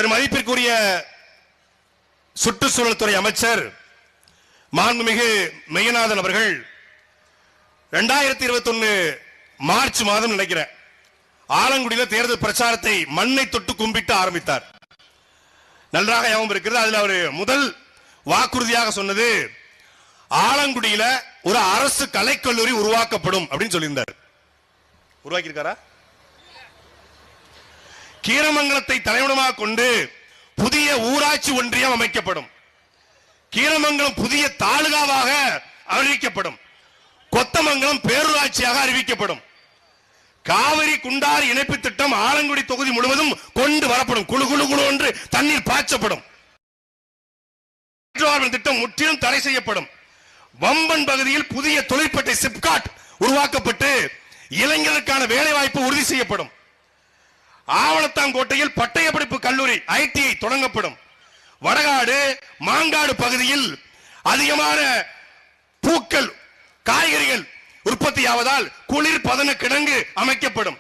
பெருமதிப்பிற்குரிய சுற்றுச்சூழல் துறை அமைச்சர் மாண்புமிகு மெய்யநாதன் அவர்கள் 2021 மார்ச் மாதம் நினைக்கிறேன் ஆலங்குடியில் தேர்தல் பிரச்சாரத்தை மண்ணை தொட்டு கும்பிட்டு ஆரம்பித்தார். நன்றாக ஞாபகம் இருக்கிறது. அதில் அவர் முதல் வாக்குறுதியாக சொன்னது ஆலங்குடியில ஒரு அரசு கலைக்கல்லூரி உருவாக்கப்படும் அப்படின்னு சொல்லியிருந்தார். உருவாக்கி இருக்காரா? கீரமங்கலத்தை தலைமையிடமாக கொண்டு புதிய ஊராட்சி ஒன்றியம் அமைக்கப்படும். கீரமங்கலம் புதிய தாலுகாவாக அறிவிக்கப்படும். கொத்தமங்கலம் பேரூராட்சியாக அறிவிக்கப்படும். காவிரி குண்டாறு இணைப்பு திட்டம் ஆலங்குடி தொகுதி முழுவதும் கொண்டு வரப்படும். குழு குழு குழு என்று தண்ணீர் பாய்ச்சப்படும். திட்டம் முற்றிலும் தடை செய்யப்படும். வம்பன் பகுதியில் புதிய தொழிற்பேட்டை சிப்காட் உருவாக்கப்பட்டு இளைஞர்களுக்கான வேலை வாய்ப்பு உறுதி செய்யப்படும். ஆவணத்தாங்கோட்டையில் பட்டய படிப்பு கல்லூரி ITI தொடங்கப்படும். வடகாடு மாங்காடு பகுதியில் அதிகமான பூக்கள் காய்கறிகள் உற்பத்தியாவதால் குளிர் பதன கிடங்கு அமைக்கப்படும்.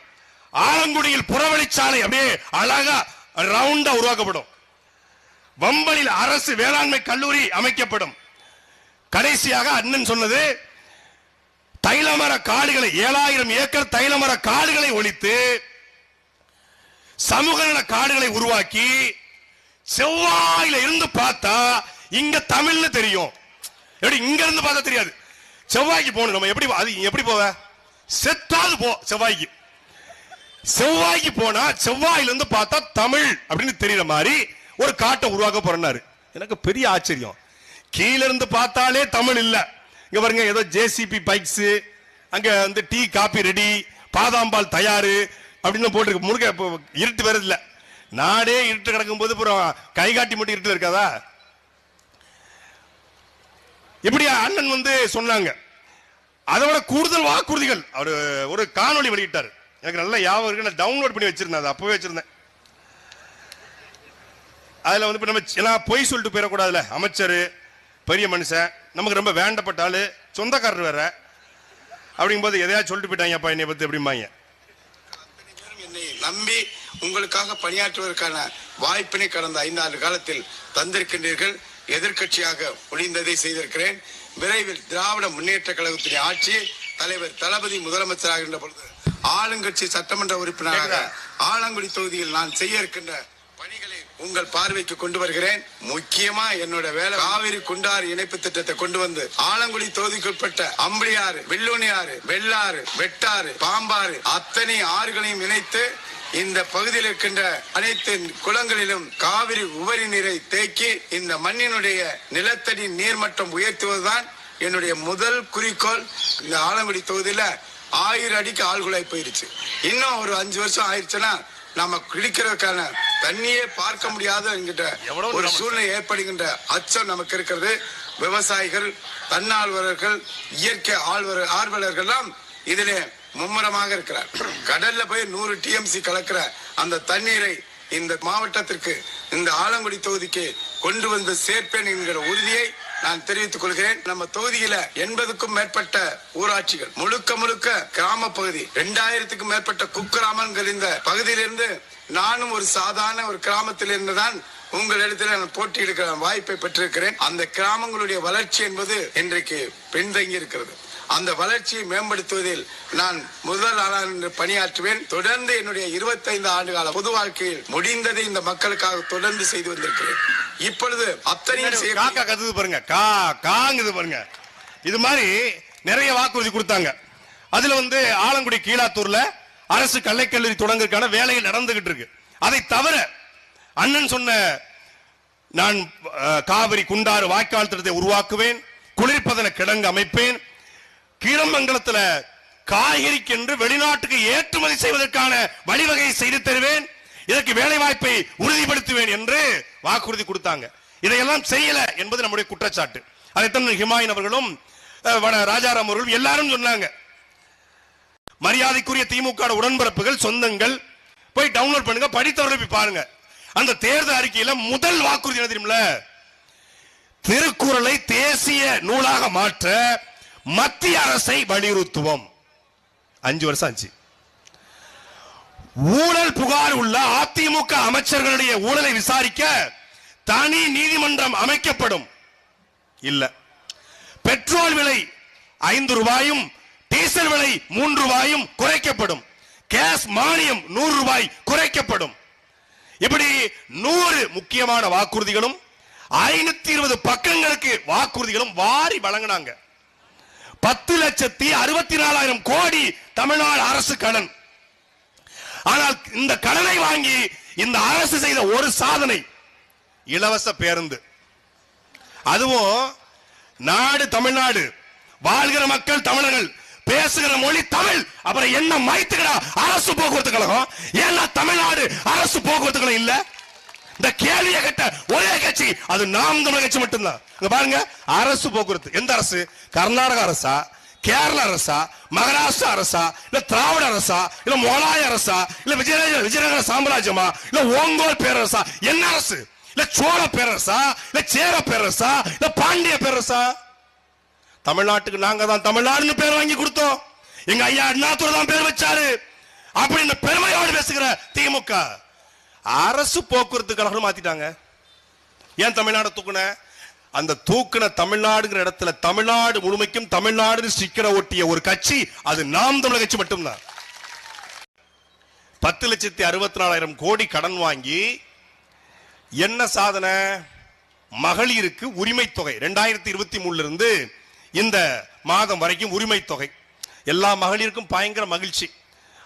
ஆலங்குடியில் புறவழிச்சாலை அப்படியே அழகா ரவுண்டா உருவாக்கப்படும். வம்பனில் அரசு வேளாண்மை கல்லூரி அமைக்கப்படும். கடைசியாக அண்ணன் சொன்னது தைலமர காடுகளை 7000 ஏக்கர் தைலமர காடுகளை ஒழித்து சமூக நல காடுகளை உருவாக்கி செவ்வாயில இருந்து பார்த்தா இங்க தமிழ்னு தெரியும். இங்க இருந்து பார்த்தா தெரியாது. செவ்வாய்க்கு போகணும். நம்ம எப்படி போவ? செத்தாது போ. செவ்வாய்க்கு போனா செவ்வாயில இருந்து பார்த்தா தமிழ் அப்படின்னு தெரியற மாதிரி ஒரு காட்டை உருவாக்க போறாரு. எனக்கு பெரிய ஆச்சரியம். கீழ இருந்து பார்த்தாலே தமிழ் இல்ல. இங்க பாருங்க, ஏதோ JCP பைக்ஸ், அங்க வந்து டீ காபி ரெடி, பாதாம்பால் தயாரு அப்படின்னு போட்டு முருக. இருட்டு வேற இல்ல. நாடே இருட்டு கிடக்கும் போது கை காட்டி மட்டும் இருட்டு இருக்காதா? இப்படி அண்ணன் வந்து சொன்னாங்க. அதோட கூடுதல் வாக்குறுதிகள் அவர் ஒரு காணொலி வெளியிட்டார். எனக்கு நல்ல ஞாபகம் இருக்கு. நான் டவுன்லோட் பண்ணி வச்சிருந்தேன். அப்பவே வச்சிருந்தேன். அதுல வந்து நம்ம பொய் சொல்லிட்டு போயிடக்கூடாதுல. அமைச்சர் பெரிய மனுஷன், நமக்கு ரொம்ப வேண்டப்பட்ட ஆளு, சொந்தக்காரர் வேற. அப்படிங்கும்போது எதையாச்சும் சொல்லிட்டு போயிட்டாங்கப்பா என்னை பத்தி அப்படிம்பாங்க. என்னை நம்பி உங்களுக்காக பணியாற்றுவதற்கான வாய்ப்பினை கடந்த 5 ஆண்டு காலத்தில் தந்திருக்கின்றீர்கள். எதிர்கட்சியாக ஒளிந்ததை செய்திருக்கிறேன். விரைவில் திராவிட முன்னேற்ற கழகத்தின் ஆட்சியில் தலைவர் தளபதி முதலமைச்சராகின்ற பொழுது ஆளுங்கட்சி சட்டமன்ற உறுப்பினராக ஆலங்குடி தொகுதியில் நான் செய்ய இருக்கின்ற பணிகளை உங்கள் பார்வைக்கு கொண்டு வருகிறேன். முக்கியமா என்னோட வேலை காவிரி குண்டாறு இணைப்பு திட்டத்தை கொண்டு வந்து ஆலங்குடி தொகுதிக்குட்பட்ட அம்பளியாறு, வெள்ளூனியாறு, வெள்ளாறு, வெட்டாறு, பாம்பாறு அத்தனை ஆறுகளையும் இணைத்து இந்த பகுதியில் இருக்கின்ற அனைத்து குளங்களிலும் காவிரி உபரி நீரை தேக்கி இந்த மண்ணினுடைய நிலத்தடி நீர்மட்டம் உயர்த்துவதுதான் என்னுடைய முதல் குறிக்கோள். இந்த ஆலங்குடி தொகுதியில 1000 அடிக்கு ஆழ்குழாய் போயிருச்சு. இன்னும் ஒரு 5 வருஷம் ஆயிடுச்சுன்னா நம்ம குடிக்கிறதுக்கான தண்ணியே பார்க்க முடியாத என்கின்ற ஒரு சூழ்நிலை ஏற்படுகின்ற அச்சம் நமக்கு இருக்கிறது. விவசாயிகள், தன்னார்வலர்கள், இயற்கை ஆர்வலர்கள் எல்லாம் இதிலே மும்முரமாக இருக்கிறார். கடல்ல போய் 100 TMC கலக்கிற அந்த தண்ணீரை இந்த மாவட்டத்திற்கு, இந்த ஆலங்குடி தொகுதிக்கு கொண்டு வந்து சேர்ப்பேன் என்கிற உறுதியை நான் தெரிவித்துக் கொள்கிறேன். நம்ம தொகுதியில 80க்கும் மேற்பட்ட ஊராட்சிகள், முழுக்க கிராம பகுதி, 2000க்கும் மேற்பட்ட குக்கிராமங்கள். இந்த பகுதியிலிருந்து நானும் ஒரு சாதாரண ஒரு கிராமத்தில் இருந்துதான் உங்களிடத்தில் நான் போட்டியிடுகிற வாய்ப்பை பெற்றிருக்கிறேன். அந்த கிராமங்களுடைய வளர்ச்சி என்பது இன்றைக்கு பின்தங்கி இருக்கிறது. அந்த வளர்ச்சியை மேம்படுத்துவதில் நான் முதல் ஆளாக பணியாற்றுவேன். தொடர்ந்து என்னுடைய 25 ஆண்டு கால பொது வாழ்க்கையில் முடிந்ததை இந்த மக்களுக்காக தொடர்ந்து செய்து வந்திருக்கிறேன். இப்பொழுது அத்தனையும் பாருங்க. இது மாதிரி நிறைய வாக்குறுதி கொடுத்தாங்க. அதுல வந்து ஆலங்குடி கீழாத்தூர்ல அரசு கலைக்கல்லூரி தொடங்குறதுக்கான வேலைகள் நடந்துகிட்டு இருக்கு. அதை தவிர அண்ணன் சொன்ன நான் காவிரி குண்டாறு வாய்க்கால் திட்டத்தை உருவாக்குவேன், குளிர்பதன கிடங்கு அமைப்பேன், கீரமங்கலத்தில் காய்கறிக்கு என்று வெளிநாட்டுக்கு ஏற்றுமதி செய்வதற்கான வழிவகையை செய்து தருவேன், இதற்கு வேலை வாய்ப்பை உறுதிப்படுத்துவேன் என்று வாக்குறுதி கொடுத்தாங்க. இதையெல்லாம் செய்யல என்பது நம்முடைய குற்றச்சாட்டு. அதைத்தான் ஹிமாயின் அவர்களும் ராஜாராம் அவர்களும் எல்லாரும் சொன்னாங்க. மரியாதைக்குரிய திமுக உடன்பிறப்புகள், சொந்தங்கள் போய் டவுன்லோட் பண்ணுங்க, படித்தவர்கள் போய் பாருங்க. அந்த தேர்தல் அறிக்கையில முதல் வாக்குறுதி என்ன தெரியுமில்ல? திருக்குறளை தேசிய நூலாக மாற்ற மத்திய அரசை வலியுறுத்துவோம். 5 வருஷம் ஆச்சு. ஊழல் புகார் உள்ள அதிமுக அமைச்சர்களுடைய ஊழலை விசாரிக்க தனி நீதிமன்றம் அமைக்கப்படும். இல்ல, பெட்ரோல் விலை 5 ரூபாயும் டீசல் விலை 3 ரூபாயும் குறைக்கப்படும். கேஸ் மானியம் 100 ரூபாய் குறைக்கப்படும். இப்படி 100 முக்கியமான வாக்குறுதிகளும் 520 பக்கங்களுக்கு வாக்குறுதிகளும் வாரி வழங்கினாங்க. 10,64,000 கோடி தமிழ்நாடு அரசு கடன். ஆனால் இந்த கடனை வாங்கி இந்த அரசு செய்த ஒரு சாதனை இலவச பேருந்து. அதுவும் நாடு தமிழ்நாடு, வாழ்கிற மக்கள் தமிழர்கள், பேசுகிற மொழி தமிழ். அப்புறம் என்ன மைத்துக்கடா அரசு போக்குவரத்து கழகம்? ஏன்னா தமிழ்நாடு அரசு போக்குவரத்து கழகம் இல்ல. இந்த கேள்வியை கேட்ட ஒரே கட்சி அது நாம் தமிழர் கட்சி மட்டும்தான். இங்க பாருங்க, அரசு போக்குவரத்து எந்த அரசு? கர்நாடக அரசா, கேரள அரசா, மகாராஷ்டிரா அரசா, இல்ல திராவிட அரசா, இல்ல முகலாய அரசா, இல்ல விஜயநகர சாம்ராஜ்யமா, இல்ல ஓங்கோல் பேரரசா? என்ன அரசு? இல்ல சோழ பேரரசா, இல்ல சேர பேரரசா, இல்ல பாண்டிய பேரரசா? தமிழ்நாட்டுக்கு நாங்க தான் தமிழ்நாடுன்னு பேர் வாங்கி கொடுத்தோம். எங்க ஐயா அண்ணாதுரை தான் பேர் வச்சாரு அப்படின்னு பெருமையோடு பேசுகிற திமுக அரசு போக்குவரத்து கழகம் மாத்திட்டாங்க. ஏன் தமிழ்நாடு தூக்குன? அந்த தூக்குன தமிழ்நாடுங்கிற இடத்துல தமிழ்நாடு முழுமைக்கும் தமிழ்நாடு ஸ்டிக்கரை ஒட்டிய ஒரு கட்சி அது நாம் தமிழர் கட்சி மட்டும்தான். 10,64,000 கோடி கடன் வாங்கி என்ன சாதனை? மகளிருக்கு உரிமை தொகை 2023 இருந்து இந்த மாதம் வரைக்கும் உரிமை தொகை எல்லா மகளிருக்கும் பயங்கர மகிழ்ச்சி.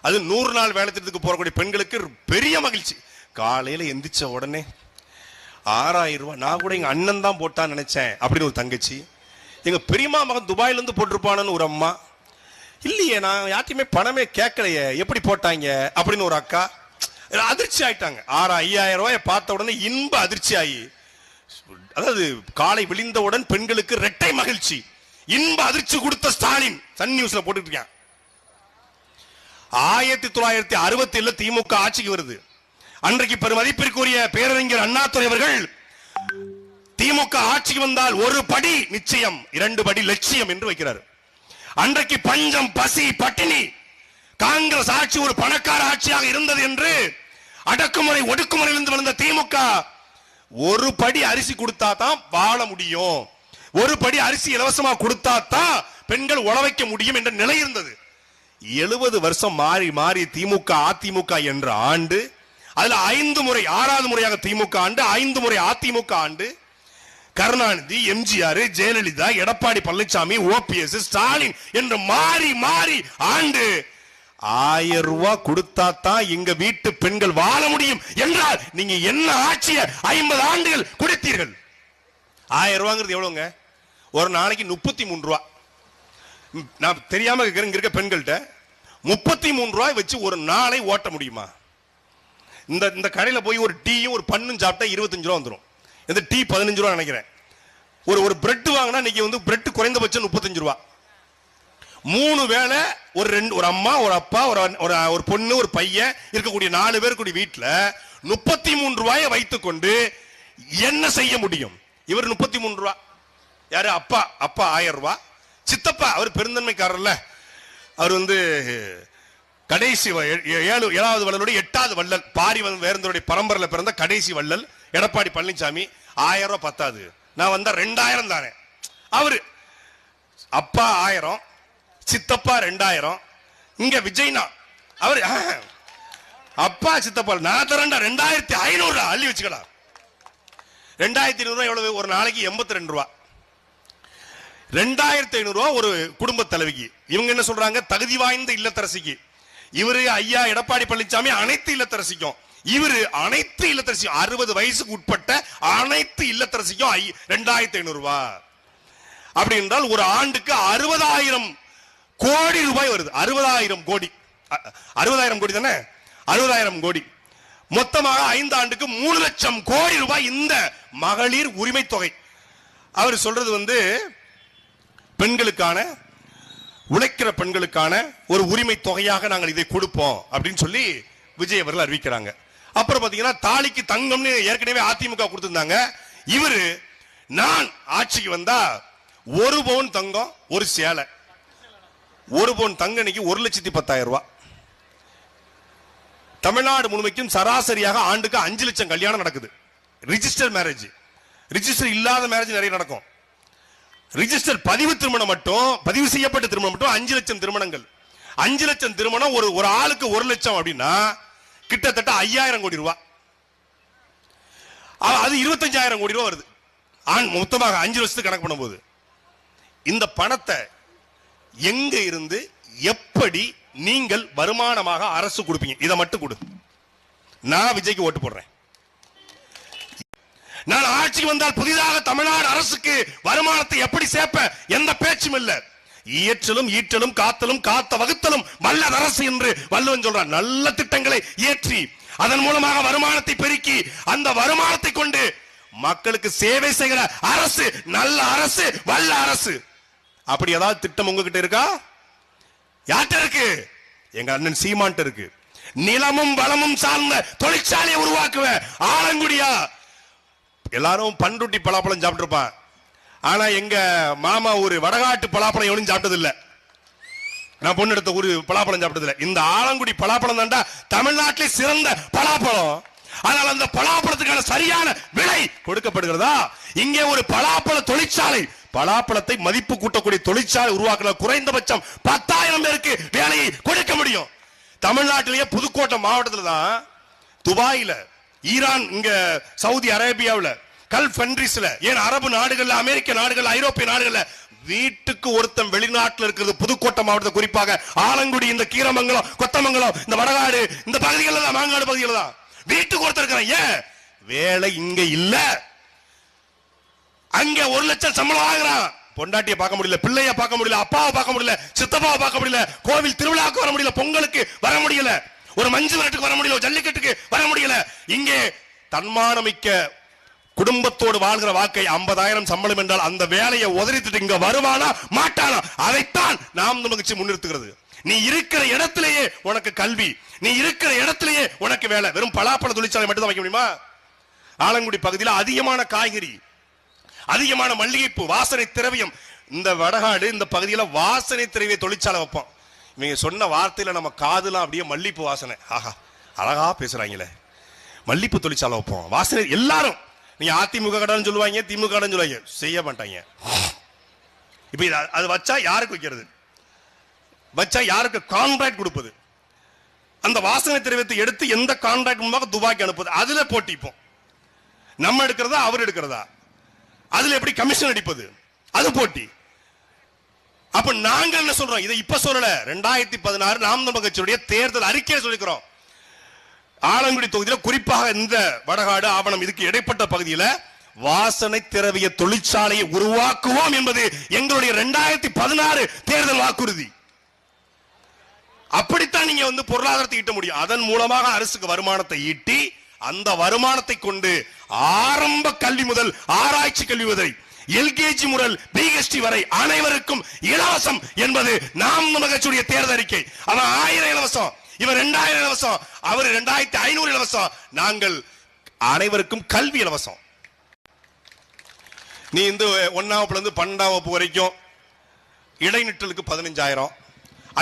அது 100 நாள் வேலை திட்டத்துக்கு போறக்கூடிய பெண்களுக்கு பெரிய மகிழ்ச்சி. காலையில எந்திரிச்ச உடனே 6,000 ரூபாய். நான் கூட எங்க அண்ணன் தான் போட்டான்னு நினைச்சேன் அப்படின்னு ஒரு தங்கச்சி. எங்க பெரியம்மா மகன் துபாயில இருந்து போட்டிருப்பானு ஒரு அம்மா. இல்லையே, நான் யார்ட்டையுமே பணமே கேட்கலையே, எப்படி போட்டாங்க அப்படின்னு ஒரு அக்கா அதிர்ச்சி ஆயிட்டாங்க. 5,000 ரூபாயை பார்த்த உடனே இன்ப அதிர்ச்சி ஆகி, அதாவது காலை விழிந்தவுடன் பெண்களுக்கு இரட்டை மகிழ்ச்சி, இன்ப அதிர்ச்சி கொடுத்த ஸ்டாலின் சன் நியூஸ்ல போட்டுட்டு இருக்கான். 1967 திமுக ஆட்சிக்கு வருது. அன்றைக்கு பெருமதிப்பிற்குரிய பேரறிஞர் அண்ணாதுரை அவர்கள் திமுக ஆட்சிக்கு வந்தால் ஒரு படி நிச்சயம் 2 படி லட்சியம் என்று வைக்கிறார். அன்றைக்கு பஞ்சம், பசி, பட்டினி, காங்கிரஸ் ஆட்சி ஒரு பணக்கார ஆட்சியாக இருந்தது என்று அடக்குமுறை ஒடுக்குமுறையிலிருந்து வந்த திமுக ஒரு படி அரிசி கொடுத்தா தான் வாழ முடியும், ஒரு படி அரிசி இலவசமா கொடுத்தா தான் பெண்கள் உழவைக்க முடியும் என்ற நிலை இருந்தது. 70 வருஷம் மாறி மாறி திமுக அதிமுக என்ற ஆண்டு, அதுல 5 முறை 6வது முறையாக திமுக ஆண்டு, 5 முறை அதிமுக ஆண்டு, கருணாநிதி, எம்ஜிஆர், ஜெயலலிதா, எடப்பாடி பழனிசாமி, ஓபிஎஸ், ஸ்டாலின் என்று மாறி மாறி ஆண்டு 1000 ரூபாய் கொடுத்தா தான் எங்க வீட்டு பெண்கள் வாழ முடியும் என்றால் நீங்க என்ன ஆட்சியை 50 ஆண்டுகள் கொடுத்தீர்கள்? 1000 ரூபாங்கிறது எவ்வளவுங்க? ஒரு நாளைக்கு 33 ரூபாய். நான் தெரியாம இங்க இருக்க பெண்கள்கிட்ட 33 ரூபாய் வச்சு ஒரு நாளை ஓட்ட முடியுமா? இந்த கடையில போய் ஒரு டீயும் ஒரு பண்ணும் சாப்பிட்டா 25 ரூபா வந்துடும். இந்த டீ 15 ரூபா நினைக்கிறேன். ஒரு பிரெட் வாங்கினா இன்னைக்கு பிரெட் குறைந்தபட்சம் 35 ரூபா. 3 வேளை ஒரு அம்மா, ஒரு அப்பா, ஒரு பொண்ணு, ஒரு பையன் இருக்கக்கூடிய 4 பேர் கூடிய வீட்டுல 33 ரூபாயை வைத்துக் கொண்டு என்ன செய்ய முடியும்? இவர் 33 ரூபா. யாரு? அப்பா 1000 ரூபாய். சித்தப்பா அவர் பெருந்தன்மைக்காரர்ல, அவர் கடைசி 7வது வள்ளலுடைய 8வது வள்ளல், பாரி வேந்தருடைய பரம்பரையில் பிறந்த கடைசி வள்ளல் எடப்பாடி பழனிசாமி. 1000 ரூபாய் பத்தாது, நான் வந்தா 2000 தானே. அவரு அப்பா 1000, சித்தப்பா 2000. இங்க விஜய்னா அவர் அப்பா சித்தப்பா நான் தரேன்டா 2500 அள்ளி வச்சுக்கலாம். 2500 ரூபாய் எவ்வளவு? ஒரு நாளைக்கு 82 ரூபாய். 2500 ரூபாய் ஒரு குடும்ப தலைவிக்கு. இவங்க என்ன சொல்றாங்க? தகுதி வாய்ந்த இல்லத்தரசிக்கு. இவரு ஐயா எடப்பாடி பழனிசாமி அனைத்து இல்லத்தரசிக்கும், இவரு அனைத்து இல்லத்தரசிக்கும் 60 வயசுக்கு உட்பட்ட அனைத்து இல்லத்தரசிக்கும் 2500 ரூபாய். அப்படி என்றால் ஒரு ஆண்டுக்கு 60,000 கோடி ரூபாய் வருது. 60,000 கோடி, 60,000 கோடி தானே? 60,000 கோடி மொத்தமாக 5 ஆண்டுக்கு 3 லட்சம் கோடி ரூபாய் இந்த மகளிர் உரிமை தொகை. அவர் சொல்றது பெண்களுக்கான, உழைக்கிற பெண்களுக்கான ஒரு உரிமை தொகையாக நாங்கள் இதை கொடுப்போம் அப்படின்னு சொல்லி விஜய் அவர்கள் அறிவிக்கிறாங்க. அப்புறம் பாத்தீங்கன்னா தாலிக்கு தங்கம்னு ஏற்கனவே அதிமுக கொடுத்திருந்தாங்க. இவரு நான் ஆட்சிக்கு வந்தா 1 பவுன் தங்கம், ஒரு சேலை, 1 பவுன் தங்க இன்னைக்கு 1,10,000 ரூபாய். தமிழ்நாடு முழுமைக்கும் சராசரியாக ஆண்டுக்கு 5 லட்சம் கல்யாணம் நடக்குது. ரிஜிஸ்டர் மேரேஜ், ரிஜிஸ்டர் இல்லாத மேரேஜ் நிறைய நடக்கும். ரிஜிஸ்டர் பதிவு திருமணம் மட்டும், பதிவு செய்யப்பட்ட திருமணம் மட்டும் 5 லட்சம் திருமணங்கள். 5 லட்சம் திருமணம், ஒரு ஆளுக்கு 1 லட்சம் அப்படின்னா கிட்டத்தட்ட 5000 கோடி ரூபாய். அது 25,000 கோடி ரூபாய் வருது மொத்தமாக 5 வருஷத்துக்கு கணக்கு பண்ணும்போது. இந்த பணத்தை எங்க இருந்து எப்படி நீங்கள் வருமானமாக அரசு கொடுப்பீங்க? இதை மட்டும் கொடு. நான் விஜய்க்கு ஓட்டு போடுறேன். நான் ஆட்சிக்கு வந்தால் புதிதாக தமிழ்நாடு அரசுக்கு வருமானத்தை எப்படி சேர்ப்ப எந்த பேச்சும் இல்ல. இயற்றலும் ஈற்றலும் காத்தலும் காத்த வகுத்தலும் வல்லது அரசு என்று வள்ளுவன் சொல்றான். நல்ல திட்டங்களை இயற்றி அதன் மூலமாக வருமானத்தை பெருக்கி அந்த வருமானத்தை கொண்டு மக்களுக்கு சேவை செய்கிற அரசு நல்ல அரசு, வல்ல அரசு. அப்படி ஏதாவது திட்டம் உங்ககிட்ட இருக்கா? யார்கிட்ட இருக்கு? எங்க அண்ணன் சீமான்ட்ட இருக்கு. நிலமும் வளமும் சார்ந்த தொழிற்சாலையை உருவாக்குவேன். ஆலங்குடியா எல்லாரும் பண்ருட்டி பலாப்பழம் சாப்பிட்டு இருப்பான். ஆனா எங்க மாமா ஒரு வடகாட்டு பலாப்பழம் எவனும் சாப்பிட்டது இல்ல. நான் பொண்ணு எடுத்த ஒரு பலாப்பழம் சாப்பிட்டது இல்ல. இந்த ஆலங்குடி பலாப்பழம் தான்டா தமிழ்நாட்டிலே சிறந்த பலாப்பழம். ஆனால் அந்த பலாப்பழத்துக்கான சரியான விலை கொடுக்கப்படுகிறதா? இங்கே ஒரு பலாப்பழ தொழிற்சாலை, பலாப்பழத்தை மதிப்பு கூட்டக்கூடிய தொழிற்சாலை உருவாக்குற குறைந்தபட்சம் 10,000 பேருக்கு வேலையை கொடுக்க முடியும். தமிழ்நாட்டிலேயே புதுக்கோட்டை மாவட்டத்தில் தான், துபாயில, ஈரான், இங்க சவுதி அரேபியாவில், கல்ஃப் கண்ட்ரீஸ்ல, ஏன் அரபு நாடுகள்ல, அமெரிக்க நாடுகள், ஐரோப்பிய நாடுகள்ல வீட்டுக்கு ஒருத்தன் வெளிநாட்டில் இருக்கிறது புதுக்கோட்டை மாவட்டத்தை, குறிப்பாக ஆலங்குடி, இந்த கீரமங்கலம், கொத்தமங்கலம், இந்த வடகாடு, இந்த பகுதிகளில் தான், மாங்காடு பகுதிகளில் தான் வீட்டுக்கு ஒருத்தர் இருக்கிறான். ஏன்? வேலை இங்க இல்ல. அங்க 1 லட்சம் சம்பளம் ஆகுறான். பொண்டாட்டியை பார்க்க முடியல, பிள்ளைய பார்க்க முடியல, அப்பாவை பார்க்க முடியல, சித்தப்பாவை பார்க்க முடியல, கோவில் திருவிழாவுக்கு வர முடியல, பொங்கலுக்கு வர முடியல, ஒரு மஞ்சு விரட்டுக்கு வர முடியல, ஜல்லிக்கட்டுக்கு வர முடியல. இங்கே தன்மானமிக்க குடும்பத்தோடு வாழ்கிற வாழ்க்கை 50,000 சம்பளம் என்றால் அந்த வேலையை உதறிட்டு இங்க வருவானா மாட்டானா? அதைத்தான் நாம் நமக்கு முன்னிறுத்துகிறது. நீ இருக்கிற இடத்திலேயே உனக்கு கல்வி, நீ இருக்கிற இடத்திலேயே உனக்கு வேலை. வெறும் பலாப்பழ தொழிற்சாலை மட்டும் தான் வைக்க முடியுமா? ஆலங்குடி பகுதியில் அதிகமான காய்கறி, அதிகமான மல்லிகைப்பூ, வாசனை திரவியம். இந்த வடகாடு, இந்த பகுதியில் வாசனை திரவிய தொழிற்சாலை வைப்போம். இவங்க சொன்ன வார்த்தையில நம்ம காதுலாம் அப்படியே மல்லிப்பூ வாசனை. ஆஹா, அழகா பேசுறாங்களே. மல்லிப்பூ தொழிற்சாலை வைப்போம், வாசனை. எல்லாரும் நீங்க அதிமுக கடன் சொல்லுவாங்க, திமுக கடன் சொல்லுவாங்க, செய்ய மாட்டாங்க. இப்ப அது வச்சா யாருக்கு வைக்கிறது? வச்சா யாருக்கு கான்ட்ராக்ட் கொடுப்பது? அந்த வாசனை திரவியத்தை எடுத்து எந்த கான்ட்ராக்ட் மூலமாக துபாய்க்கு அனுப்புது? அதுல போட்டிப்போம். நம்ம எடுக்கிறதா அவர் எடுக்கிறதா? அதுல எப்படி கமிஷன் அடிப்பது? அது போட்டி. அப்ப நாங்க என்ன சொல்றோம்? இதை இப்ப சொல்லல, 2016 நாம் தமிழர் கட்சியுடைய தேர்தல் அறிக்கையை சொல்லிக்கிறோம். ஆலங்குடி தொகுதியில், குறிப்பாக இந்த வடகாடு, ஆவணம், இதுக்கு இடைப்பட்ட பகுதியில் வாசனை திரவிய தொழிற்சாலையை உருவாக்குவோம் என்பது எங்களுடைய 2016 தேர்தல் வாக்குறுதி. அப்படித்தான் நீங்க பொருளாதாரத்தை ஈட்ட முடியும். அதன் மூலமாக அரசுக்கு வருமானத்தை ஈட்டி அந்த வருமானத்தை கொண்டு ஆரம்ப கல்வி முதல் ஆராய்ச்சி கல்வி வரை, எல்கேஜி முதல் பிஹெச்டி வரை அனைவருக்கும் இலவசம் என்பது நாம் தமிழர் கட்சியுடைய தேர்தல் அறிக்கை. அவன் 1000 இலவசம், இவர் 2000 இலவசம், அவர் 2500 இலவசம். நாங்கள் அனைவருக்கும் கல்வி இலவசம். நீ 1ஆம் இருந்து 12ஆம் வகுப்பு வரைக்கும் இடைநிற்றலுக்கு 15,000,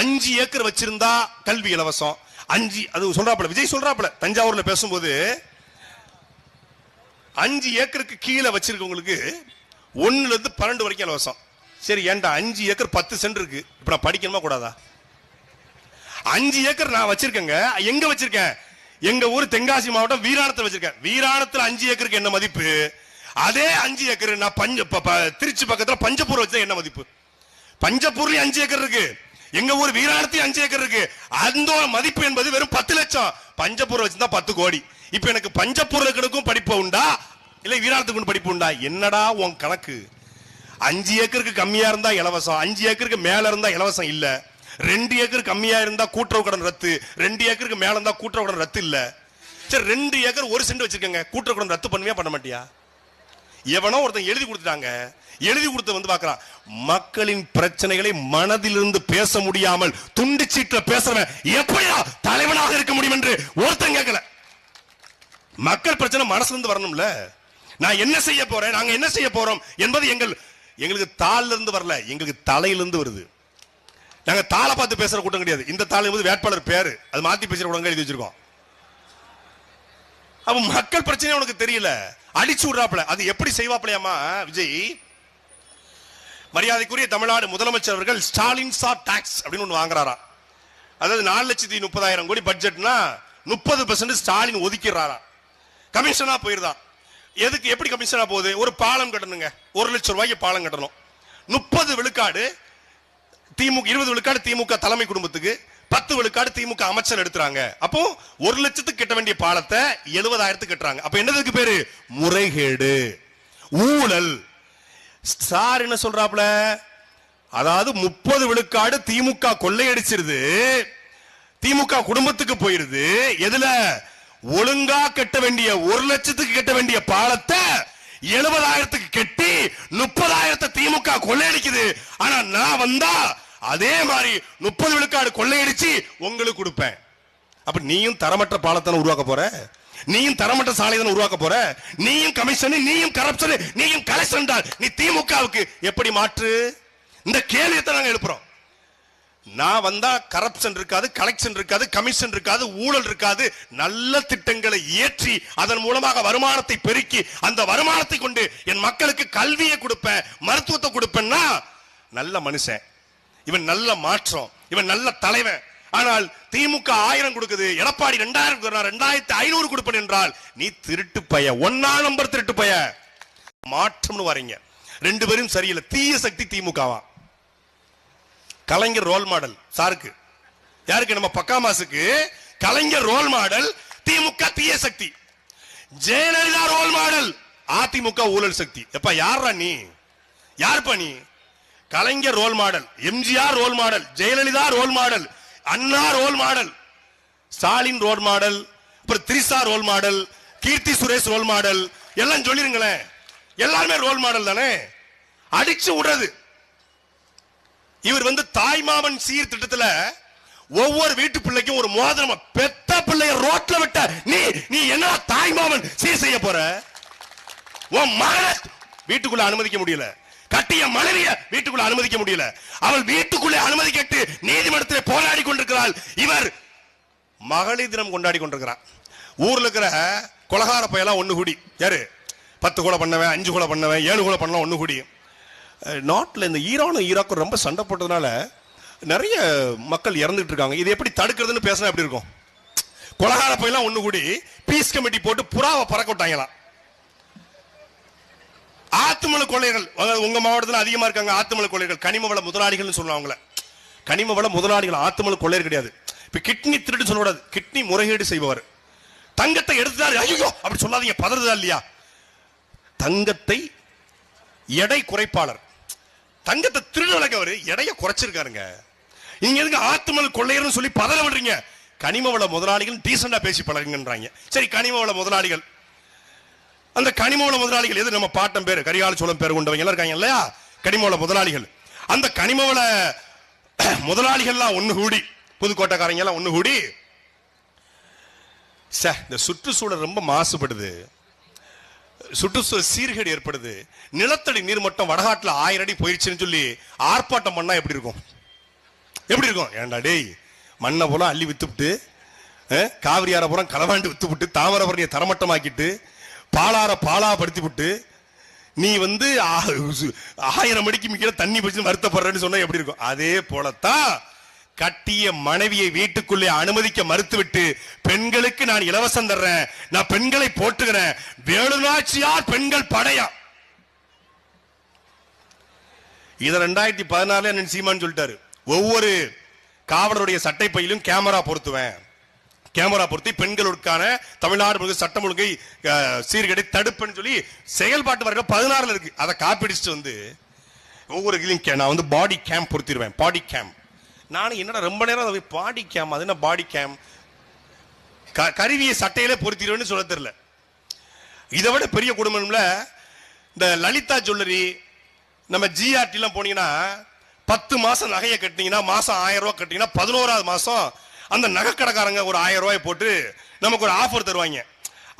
5 ஏக்கர் வச்சிருந்தா கல்வி இலவசம். 5, அது சொல்றாப்ல, விஜய் சொல்றாப்ல, தஞ்சாவூர்ல பேசும்போது 5 ஏக்கருக்கு கீழே வச்சிருக்கவங்களுக்கு 1ல இருந்து 12 வரைக்கும் இலவசம். சரி, ஏன்டா 5 ஏக்கர் 10 சென்ட் இருக்கு, இப்ப நான் படிக்கணுமா கூடாதா? 5 ஏக்கர் நான் வச்சிருக்கேங்க. எங்க வச்சிருக்கேன்? எங்க ஊர் தென்காசி மாவட்டம் வீராணத்தில் வச்சிருக்கேன். வீராணத்தில் 5 ஏக்கருக்கு என்ன மதிப்பு? அதே 5 ஏக்கர் நான் திருச்சி பக்கத்துல பஞ்சப்பூர் வச்சா என்ன மதிப்பு? பஞ்சப்பூர்லயும் 5 ஏக்கர் இருக்கு, எங்க ஊர் வீராணத்தையும் 5 ஏக்கர் இருக்கு. அந்த மதிப்பு என்பது வெறும் 10 லட்சம். பஞ்சப்பூர் வச்சிருந்தா 10 கோடி. இப்ப எனக்கு பஞ்சப்பூர்களுக்கும் படிப்பு உண்டா, இல்ல வீராணத்துக்கு படிப்பு உண்டா? என்னடா உன் கணக்கு? 5 ஏக்கருக்கு கம்மியா இருந்தா இலவசம், 5 ஏக்கருக்கு மேல இருந்தா இலவசம் இல்ல. 2 ஏக்கர் கம்மியா இருந்தா கூட்டுறவு கடன் ரத்து, 2 ஏக்கருக்கு மேல இருந்தா கூட்டுறவு கடன் ரத்து இல்ல. சரி, 2 ஏக்கர் 1 சென்ட் வச்சிருக்கங்க, கூட்டுறவு கடன் ரத்து பண்ணுவியா பண்ண மாட்டியா? எவனோ ஒருத்தன் எழுதி கொடுத்துட்டாங்க. எழுதி கொடுத்து பார்க்கலாம். மக்களின் பிரச்சனைகளை மனதிலிருந்து பேச முடியாமல் துண்டு சீட்டுல பேசுறவன் எப்படியா தலைவனாக இருக்க முடியும் என்று ஒருத்தன் கேட்கல. மக்கள் பிரச்சனை மனசுல இருந்து வரணும்ல. நான் என்ன செய்ய போறேன், நாங்க என்ன செய்ய போறோம் என்பது எங்களுக்கு தாள்ல இருந்து வரல, எங்களுக்கு தலையிலிருந்து வருது. நாங்க தாளை பார்த்து பேசுற கூட்டம் கிடையாது. இந்த தாள் என்பது வேட்பாளர் பேரு, அது மாத்தி பேசுற கூட்டம் எழுதி வச்சிருக்கோம். அப்ப மக்கள் பிரச்சனை உனக்கு தெரியல, அடிச்சு விடுறாப்ல. அது எப்படி செய்வாப்லையாமா விஜய்? மரியாதைக்குரிய தமிழ்நாடு முதலமைச்சர் அவர்கள் ஸ்டாலின் சார் டாக்ஸ் அப்படின்னு ஒண்ணு வாங்குறாரா. அதாவது 4,30,000 கோடி பட்ஜெட்னா 30% ஸ்டாலின் ஒதுக்கிறாரா. கமிஷனா போயிருதான். எதுக்கு, எப்படி கமிஷனா போகுது? ஒரு பாலம் கட்டணுங்க, 1 லட்சம் ரூபாய்க்கு பாலம் கட்டணும். 30 விழுக்காடு திமுக, 20 விழுக்காடு திமுக தலைமை குடும்பத்துக்கு, 10 விழுக்காடு திமுக அமைச்சர் எடுத்துறாங்க. அப்போ 1 லட்சத்துக்கு கட்ட வேண்டிய பாலத்தை 70,000 கட்டுறாங்க. அப்ப என்னதுக்கு பேரு? முறைகேடு, ஊழல். சார் என்ன சொல்றாப்ல? அதாவது 30 விழுக்காடு திமுக கொள்ளையடிச்சிருது, திமுக குடும்பத்துக்கு போயிருது. எதுல? ஒழுங்கா கட்ட வேண்டிய 1 லட்சத்துக்கு கட்ட வேண்டிய பாலத்தை 70,000 கட்டி 30,000 திமுக கொள்ளையடிக்குது. ஆனா நான் வந்தா அதே மாதிரி 30 விழுக்காடு கொள்ளையடிச்சு உங்களுக்கு கொடுப்பேன். அப்ப நீயும் தரமற்ற பாலத்தை உருவாக்க போற, நீயும் தரமற்ற சாலை உருவாக்க போற, நீயும் கமிஷன், நீயும் கரப்ஷன், நீயும் கலெக்ஷன். நீ திமுகவுக்கு எப்படி மாற்று? இந்த கேள்வியை நாங்க எழுப்புறோம். நான் வந்தா கரப்ஷன் இருக்காது, கலெக்ஷன் இருக்காது, கமிஷன் இருக்காது, ஊழல் இருக்காது. நல்ல திட்டங்களை இயற்றி அதன் மூலமாக வருமானத்தை பெருக்கி அந்த வருமானத்தை கொண்டு என் மக்களுக்கு கல்வியை கொடுப்பேன், மருத்துவத்தை கொடுப்பேன்னா நல்ல மனுஷன் இவன், நல்ல மாற்றம் இவன், நல்ல தலைவன். ஆனால் திமுக 1000 கொடுக்குது, எடப்பாடி 2000 2500 கொடுப்பேன் என்றால் நீ திருட்டு பைய, 1ஆம் நம்பர் திருட்டு பைய. மாற்றம்னு வரீங்க. 2 பேரும் சரியில்லை. தீய சக்தி திமுகவா? கலைஞர் ரோல் மாடல் சாருக்கு, யாருக்கு? நம்ம பக்காமாசுக்கு. கலைஞர் ரோல் மாடல், திமுக தீய சக்தி. ஜெயலலிதா ரோல் மாடல், அதிமுக ஊழல் சக்தி. எப்ப யாரா நீ? யாருப்பா நீ? Kalaignar role model, MGR role model, Jayalalithaa role model, Anna role model, Stalin role model, அப்புறம் Trisha role model, Keerthy Suresh role model. எல்லாம் சொல்லிருங்களேன், எல்லாருமே ரோல் மாடல் தானே. அடிச்சு விடுறது. இவர் தாய்மாமன் சீர்திட்டத்துல ஒவ்வொரு வீட்டு பிள்ளைக்கும் ஒரு மோதிரம். பெத்த பிள்ளைய ரோட்ல விட்ட நீ என்ன தாய்மாமன் சீர் செய்ய போற? உன் மகனை வீட்டுக்குள்ள அனுமதிக்க முடியல, கட்டிய மனைவிய வீட்டுக்குள்ள அனுமதிக்க முடியல. அவள் வீட்டுக்குள்ளே அனுமதி கேட்டு நீதிமன்றத்தில் போராடி கொண்டிருக்கிறாள். இவர் மகளிர் தினம் கொண்டாடி கொண்டிருக்கிறார். ஊர்ல இருக்கிற கொலகார பையெல்லாம் ஒண்ணு கூடி, யாரு 10 கொலை பண்ணவன், 5 கொலை பண்ணவன், 7 கொலை பண்ணலாம் ஒண்ணு கூடி. நாட்டில் இந்த ஈரானும் ஈராக்கும் ரொம்ப சண்டை போட்டதுனால நிறைய மக்கள் இறந்துட்டு இருக்காங்க. இது எப்படி தடுக்கிறதுன்னு பேசினா எப்படி இருக்கும்? கொலகார பையெல்லாம் ஒண்ணு கூடி பீஸ் கமிட்டி போட்டு புறாவை பறக்க விட்டாங்களாம். ஆத்துமலை கொள்ளைகள் உங்க மாவட்டத்தில் அதிகமா இருக்காங்க. ஆத்துமலை கொள்ளைகள், கனிம வள முதலாளிகள் சொல்லுவாங்க. கனிம வள முதலாளிகள், ஆத்துமலை கொள்ளையர் கிடையாது. இப்ப கிட்னி திருட்டு சொல்லக்கூடாது, கிட்னி முறைகேடு செய்பவர். தங்கத்தை எடுத்துட்டாரு, ஐயோ அப்படி சொல்லாதீங்க, பதறதா இல்லையா? தங்கத்தை எடை குறைப்பாளர், தங்கத்தை திருடு வழக்கவர் எடையை குறைச்சிருக்காருங்க. நீங்க எதுக்கு ஆத்துமலை கொள்ளையர்னு சொல்லி பதற விடுறீங்க? கனிம வள முதலாளிகள் டீசெண்டா பேசி பழகுங்கன்றாங்க. சரி, கனிம வள முதலாளிகள், அந்த கனிமவள முதலாளிகள் எது? நம்ம பாட்டம் பேரு, கரிகால சோழம் பேர் கொண்டவங்க எல்லாம் இருக்காங்க இல்லையா, கனிமவள முதலாளிகள். அந்த கனிமவள முதலாளிகள்லாம் ஒண்ணு கூடி, புதுக்கோட்டைக்காரங்க எல்லாம் ஒண்ணு கூடி, இந்த சுற்றுச்சூழல் ரொம்ப மாசுபடுது, சுற்றுச்சூழல் சீர்கேடு ஏற்படுது, நிலத்தடி நீர்மட்டம் வடகாட்டுல 1000 அடி போயிருச்சுன்னு சொல்லி ஆர்ப்பாட்டம் பண்ணா எப்படி இருக்கும்? எப்படி இருக்கும்? ஏண்டா டேய், மண்ணை போல அள்ளி வித்துவிட்டு, காவிரியார புறம் களவாண்டு வித்துவிட்டு, தாமிரபரணியை தரமட்டமாக்கிட்டு, பாலார பாலாப்படுத்தி விட்டு, நீ 1000 மணிக்கு மிக்க தண்ணி பச்சு வருத்தப்படுறன்னு சொன்னா எப்படி இருக்கும்? அதே போலத்தான் கட்டிய மனைவியை வீட்டுக்குள்ளே அனுமதிக்க மறுத்துவிட்டு, பெண்களுக்கு நான் இலவசம் தர்றேன், நான் பெண்களை போட்டுகிறேன், வேலுநாச்சியார் பெண்கள் படையா. இத 2016 சீமான் சொல்லிட்டாரு. ஒவ்வொரு காவலருடைய சட்டை பையிலும் கேமரா பொருத்துவேன், கேமரா பொருத்தி பெண்களுக்கான தமிழ்நாடு சட்டம் ஒழுங்கை சீர்கேடை தடுப்புன்னு சொல்லி செயல்பாட்டு வர 16 இருக்கு. அதை காப்பிடிச்சுட்டு ஒவ்வொரு நான் பாடி கேம் பொருத்திடுவேன். பாடி கேம் நானும் என்னடா ரொம்ப நேரம் பாடி கேம், அது என்ன பாடி கேம்? கருவியை சட்டையிலே பொருத்திடுவேன்னு சொல்ல தெரியல. இதை விட பெரிய குடும்பம்ல இந்த லலிதா ஜுவல்லரி, நம்ம ஜிஆர்டி எல்லாம் போனீங்கன்னா 10 மாசம் நகையை கட்டினீங்கன்னா, மாசம் 1000 ரூபாய் கட்டினீங்கன்னா 11வது மாசம் அந்த நகை கடைக்காரங்க ஒரு 1000 ரூபாய் போட்டு நமக்கு ஒரு ஆஃபர் தருவாங்க.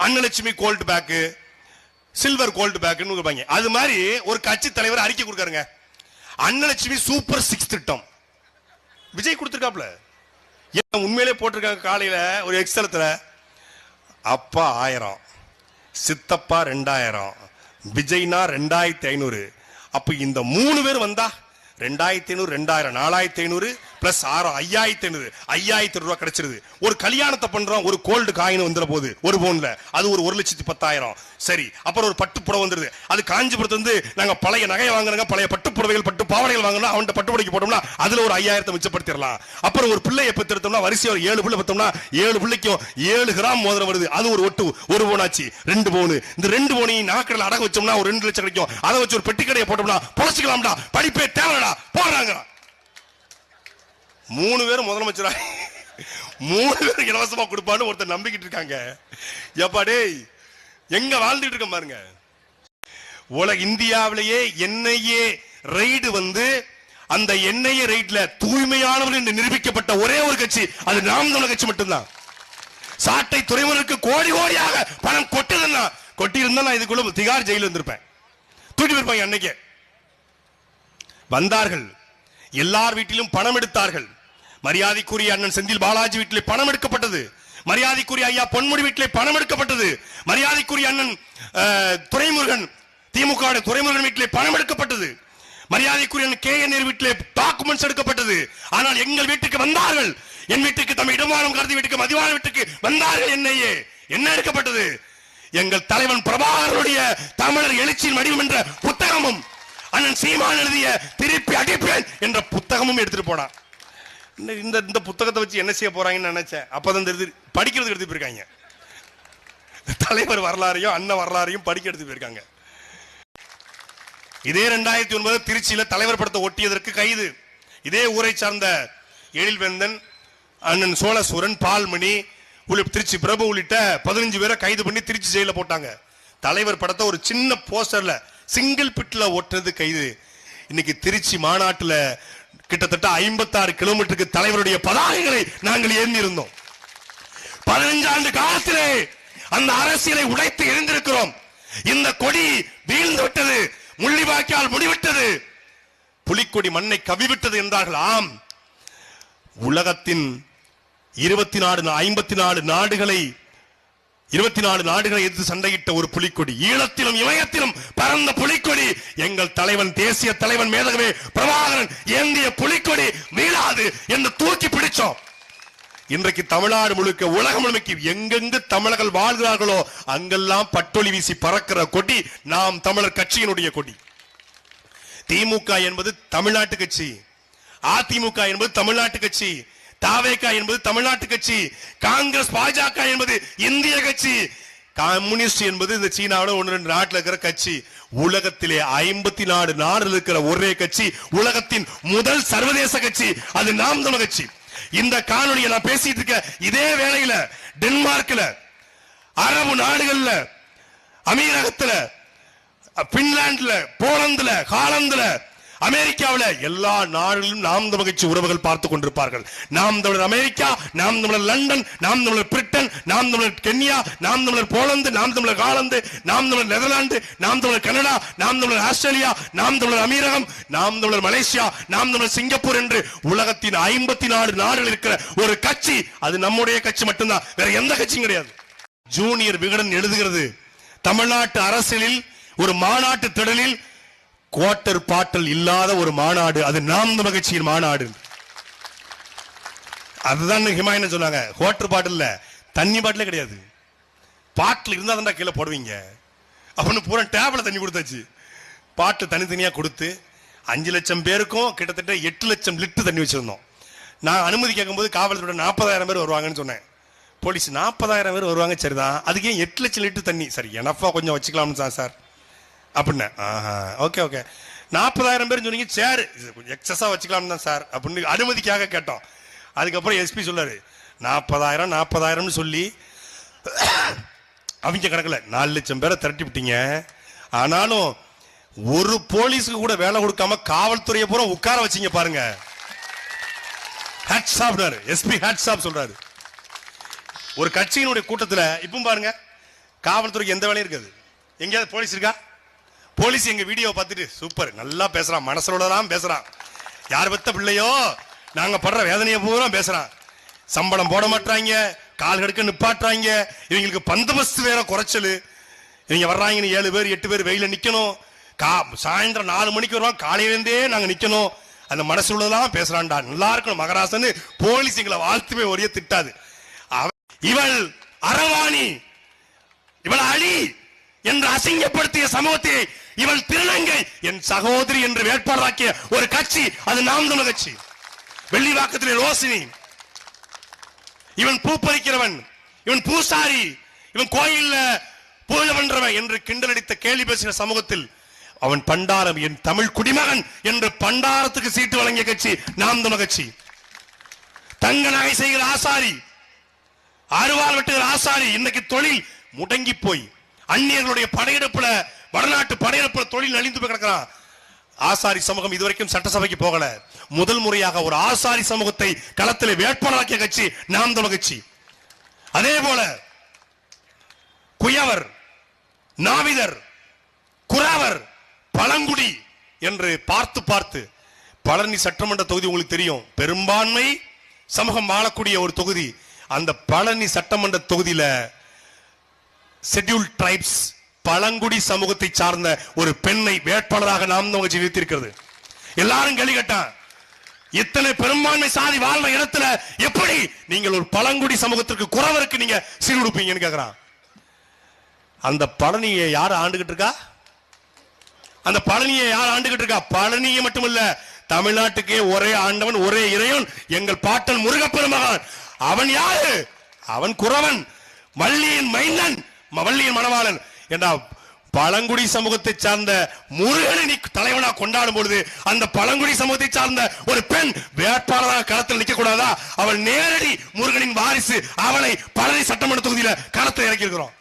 Annalakshmi gold pack, silver gold பேக்குன்னு இருப்பாங்க. அது மாதிரி ஒரு கட்சி தலைவர் அறிக்கை கொடுக்காருங்க, அன்னலட்சுமி சூப்பர் 6 திட்டம் விஜய் கொடுத்திருக்காப்ல. உண்மையிலே போட்டிருக்காங்க. காலையில ஒரு எக்ஸலத்துல அப்பா 1000, சித்தப்பா 2000, விஜய்னா 2500. அப்ப இந்த 3 பேர் வந்தா 2500, 2000, 4500 பிளஸ் 5500, 5000 ரூபாய் கிடைச்சிருது. ஒரு கல்யாணத்தை பண்றோம், ஒரு கோல்டு காயின் வந்துற போது ஒரு பவுன்ல, அது ஒரு 1,10,000. சரி, அப்புறம் ஒரு பட்டு புடவை வந்துருது. அது காஞ்சிபுரத்துல இருந்து நாங்க பழைய நகையை வாங்குறாங்க, பழைய பட்டு புடவைகள் பட்டு பாவடைகள் வாங்கணும், அவன்கிட்ட பட்டு புடவைக்கு போட்டோம்னா அதுல ஒரு 5000 மிச்சப்படுத்திடலாம். அப்புறம் ஒரு பிள்ளையை பெற்றெடுத்தோம்னா வரிசையா ஒரு 7 பிள்ளை பெற்றோம்னா 7 பிள்ளைக்கும் 7 கிராம் மோதிரம் வருது. அது ஒரு ஒட்டு 1 பவுனாச்சு, 2 பவுன். இந்த 2 பவுனையும் நாக்கடல அடக வச்சோம்னா ஒரு 2 லட்சம் கிடைக்கும். அதை வச்சு ஒரு பெட்டி கடையை போட்டோம்னா பொழைச்சிக்கலாம்டா, படிப்பே தேவைடா போறாங்க. 3 பேரும் முதலமைச்சரா 3 பேரும் இலவசமா கொடுப்பான்னு ஒருத்தர் நம்பிக்கிட்டு இருக்காங்க. எப்பா டேய், எங்க வாழ்ந்துட்டு இருக்க பாருங்க. உலக இந்தியாவிலேயே என்ஐஏ ரைடு வந்து அந்த என்ஐஏ ரைட்ல தூய்மையானவர்கள் என்று நிரூபிக்கப்பட்ட ஒரே ஒரு கட்சி அது நாம் தமிழர் கட்சி மட்டும்தான். சாட்டை துறைமுகருக்கு கோடி கோடியாக பணம் கொட்டி இருந்தா நான் இதுக்குள்ள திகார் ஜெயில வந்திருப்பேன். தூக்கி போயிருப்பாங்க. அன்னைக்கு வந்தார்கள், எல்லார் வீட்டிலும் பணம் எடுத்தார்கள். மரியாதைக்குரிய அண்ணன் செந்தில் பாலாஜி வீட்டிலே பணம் எடுக்கப்பட்டது. மரியாதைக்குரிய ஐயா பொன்முடி வீட்டிலே பணம் எடுக்கப்பட்டது. மரியாதைக்குரிய அண்ணன் துரைமுருகன், திமுக துரைமுருகன் வீட்டிலே பணம் எடுக்கப்பட்டது. மரியாதைக்குரிய KN வீட்டிலே டாக்குமெண்ட்ஸ் எடுக்கப்பட்டது. ஆனால் எங்கள் வீட்டுக்கு வந்தார்கள், என் வீட்டுக்கு தம் இடமானம் கருதி வீட்டுக்கு மதிவான வீட்டுக்கு வந்தார்கள். என்ன எடுக்கப்பட்டது? எங்கள் தலைவன் பிரபாகரனுடைய தமிழர் எழுச்சியின் வடிவம் என்ற புத்தகமும் அண்ணன் சீமான் எழுதிய திருப்பி அடிப்பேன் என்ற புத்தகமும் எடுத்துட்டு போனான். இந்த புத்தகத்தை வச்சு என்ன செய்ய போறாங்கன்னு நினைச்சேன். அப்பதான் படிக்கிறதுக்கு எடுத்து போயிருக்காங்க. தலைவர் வரலாறையும் அண்ணன் வரலாறையும் படிக்க எடுத்து போயிருக்காங்க. இதே 2009 திருச்சியில தலைவர் படத்தை ஒட்டியதற்கு கைது. இதே ஊரை சார்ந்த எழில்வேந்தன், அண்ணன் சோழசூரன், பால்மணி, திருச்சி பிரபு உள்ளிட்ட 15 பேரை கைது பண்ணி திருச்சி ஜெயில போட்டாங்க. தலைவர் படத்தை ஒரு சின்ன போஸ்டர்ல சிங்கிள் பிட்ல ஒட்டுறது கைது. இன்னைக்கு திருச்சி மாநாட்டுல கிட்டத்தட்ட 56 கிலோமீட்டருக்கு தலைவருடைய பதாகைகளை நாங்கள் ஏந்தி இருந்தோம். 15 ஆண்டு காலத்திலே அந்த அரசியலை உடைத்து எழுந்திருக்கிறோம். இந்த கொடி வீழ்ந்து விட்டது, முள்ளிவாய்க்கால் முடிவிட்டது, புலிக்கொடி மண்ணை கவிவிட்டது என்றார்கள். ஆம், உலகத்தின் 54 நாடுகளை எதிர்த்து சண்டையிட்ட ஒரு புலிக்கொடி, ஈழத்திலும் இமயத்திலும் பறந்த புலிக்கொடி, எங்கள் தலைவன் தேசிய தலைவன் மேதகவே பிரபாகரன் ஏந்திய புலிக்கொடி வீழாது என்று தூக்கி பிடிச்சோம். இன்றைக்கு தமிழ்நாடு முழுக்க, உலகம் முழுமைக்கு எங்கெங்கு தமிழர்கள் வாழ்கிறார்களோ அங்கெல்லாம் பட்டொலி வீசி பறக்கிற கொடி நாம் தமிழர் கட்சியினுடைய கொடி. திமுக என்பது தமிழ்நாட்டு கட்சி, அதிமுக என்பது தமிழ்நாட்டு கட்சி, தாவேகா என்பது தமிழ்நாட்டு கட்சி, காங்கிரஸ் பாஜக என்பது இந்திய கட்சி, கம்யூனிஸ்ட் என்பது இந்த சீனாவோட 1-2 நாட்டில் இருக்கிற கட்சி. உலகத்திலே 54 நாடுகள் இருக்கிற ஒரே கட்சி, உலகத்தின் முதல் சர்வதேச கட்சி, அது நாம் தமிழர் கட்சி. இந்த காணொலியை நான் பேசிட்டு இருக்க இதே வேளையில டென்மார்க்ல, அரபு நாடுகள்ல, அமீரகத்துல, பின்லாந்துல, போலந்துல, ஹாலந்துல, அமெரிக்காவில் எல்லா நாடுகளிலும் நாம் தமிழர் கட்சி உறவுகள் பார்த்துக் கொண்டிருப்பார்கள். நாம் தமிழர் அமெரிக்கா, நாம் தமிழர் லண்டன், நாம் தமிழர் பிரிட்டன், நாம் தமிழர் கென்யா, நாம் தமிழர் போலந்து, நாம் தமிழர் ஹாலந்து, நாம் தமிழர் நெதர்லாந்து, நாம் தமிழர் கனடா, நாம் தமிழர் ஆஸ்திரேலியா, நாம் தமிழர் அமீரகம், நாம் தமிழர் மலேசியா, நாம் தமிழர் சிங்கப்பூர் என்று உலகத்தின் 54 நாடுகள் இருக்கிற ஒரு கட்சி, அது நம்முடைய கட்சி மட்டும்தான், வேற எந்த கட்சியும் கிடையாது. ஜூனியர் விகடன் எழுதுகிறது, தமிழ்நாட்டு அரசியலில் ஒரு மாநாட்டு திடலில் குவார்டர் பாட்டல் இல்லாத ஒரு மாநாடு அது நாம் தமிழர் கட்சியின் மாநாடு. அதுதான் ஹிமாயன் சொன்னாங்க, குவார்டர் பாட்டில் தண்ணி பாட்டிலே கிடையாது, பாட்டில் இருந்தா தான் கீழே போடுவீங்க அப்படின்னு பூரா டேப்ல தண்ணி கொடுத்தாச்சு. பாட்டு தனித்தனியா கொடுத்து 5 லட்சம் பேருக்கும் கிட்டத்தட்ட 8 லட்சம் லிட்டர் தண்ணி வச்சிருந்தோம். நான் அனுமதி கேட்கும்போது காவல்துறை 40,000 பேர் வருவாங்கன்னு சொன்னேன். போலீஸ் 40,000 பேர் வருவாங்க, சரிதான், அதுக்கே 8 லட்சம் லிட்டர் தண்ணி, சரி எனஃபா கொஞ்சம் வச்சுக்கலாம்னு சார் அப்படின்னா, ஓகே 40,000 பேர் சொன்னீங்க, சரி கொஞ்சம் எக்ஸஸா வச்சுக்கலாம் தான் சார் அப்படின்னு அனுமதிக்காக கேட்டோம். அதுக்கப்புறம் எஸ்பி சொல்லாரு 40,000 சொல்லி அவங்க கணக்குல 4 லட்சம் பேரை திரட்டி விட்டீங்க. ஆனாலும் ஒரு போலீஸுக்கு கூட வேலை கொடுக்காம காவல்துறையை பூரா உட்கார வச்சீங்க பாருங்க, hats off SP, hats off சொல்றாரு. ஒரு கட்சியினுடைய கூட்டத்தில் இப்பவும் பாருங்க, காவல்துறைக்கு எந்த வேலையும் இருக்காது. எங்கேயாவது போலீஸ் இருக்கா? போலீஸ் எங்க வீடியோ பார்த்துட்டு சூப்பர் நல்லா பேசுறான், மனசுலதான் பேசுறான், யார் பெத்த பிள்ளையோ நாங்க படுற வேதனையை பூரா பேசுறான், சம்பளம் போட மாட்டாங்க, கால் கடுக்க நிப்பாட்டுறாங்க. இவங்களுக்கு பந்தோபஸ்து வேற குறைச்சல். இவங்க வர்றாங்க 7 பேர் 8 பேர் வெயில நிக்கணும். சாயந்தரம் 4 மணிக்கு வருவாங்க. காலையிலேருந்தே நாங்க நிக்கணும். அந்த மனசு உள்ளதெல்லாம் பேசுறான்டா, நல்லா இருக்கணும் மகராசன். போலீஸ் எங்களை வாழ்த்துமே ஒரே திட்டாது. இவள் அரவாணி, இவள் அழி என்று அசிங்கப்படுத்திய சமூகத்தை இவள் திருநங்கை என் சகோதரி என்று வேட்பாளராக்கிய ஒரு கட்சி அது நாம் தமிழர் கட்சி. வெள்ளிவாக்கத்திலே ரோசினி, இவன் பூ பறிக்கிறவன், இவன் பூசாரி, இவன் கோயில்ல பூஜை பண்றவன் என்று கிண்டல் அடித்த கேள்வி பேசின சமூகத்தில் அவன் பண்டாரம் என் தமிழ் குடிமகன் என்று பண்டாரத்துக்கு சீட்டு வழங்கிய கட்சி நாம் தமிழர் கட்சி. தங்க நகை செய்கிற ஆசாரி, அருவாள் வெட்டுகிற ஆசாரி இன்னைக்கு தொழில் முடங்கி போய் அந்நியர்களுடைய படையெடுப்புல, வடநாட்டு படையெடுப்புல தொழில் அழிந்து போய் கிடக்கிறான். ஆசாரி சமூகம் இதுவரைக்கும் சட்டசபைக்கு போகல. முதல் முறையாக ஒரு ஆசாரி சமூகத்தை களத்தில் வேட்பாளராக்கிய கட்சி நாம் தமிழர் கட்சி. அதே போல குயவர், நாவிதர், குராவர், பழங்குடி என்று பார்த்து பார்த்து பழனி சட்டமன்ற தொகுதி உங்களுக்கு தெரியும், பெரும்பான்மை சமூகம் வாழக்கூடிய ஒரு தொகுதி. அந்த பழனி சட்டமன்ற தொகுதியில ஷெட்யூல் டிரைப்ஸ் பழங்குடி சமூகத்தை சார்ந்த ஒரு பெண்ணை வேட்பாளராக நாம் தமிழர் நிறுத்தியிருக்கிறது. எல்லாரும் கேள்வி கேட்டான், இத்தனை பெரும்பான்மை சாதி வாழ்ந்த இடத்துல எப்படி நீங்கள் ஒரு பழங்குடி சமூகத்திற்கு குறவருக்கு நீங்க சீர் கொடுப்பீங்கன்னு கேக்குறான். அந்த பழனியை யார் ஆண்டுகிட்டு இருக்கா? அந்த பழனியை யார் ஆண்டுகிட்டு இருக்கா? பழனியை மட்டுமல்ல, தமிழ்நாட்டுக்கே ஒரே ஆண்டவன், ஒரே இறைவன் எங்கள் பாட்டன் முருகப்பெருமகன். அவன் யாரு? அவன் குறவன், வள்ளியின் மைந்தன், வள்ளியின் மணவாளன். ஏண்டா பழங்குடி சமூகத்தை சார்ந்த முருகனை நீ தலைவனா கொண்டாடும் பொழுது அந்த பழங்குடி சமூகத்தை சார்ந்த ஒரு பெண் வேட்பாளராக களத்தில் நிற்க கூடாதா? அவள் நேரடி முருகனின் வாரிசு. அவளை பழனி சட்டமன்ற தொகுதியில களத்தில் இறக்கி இருக்கிறோம்.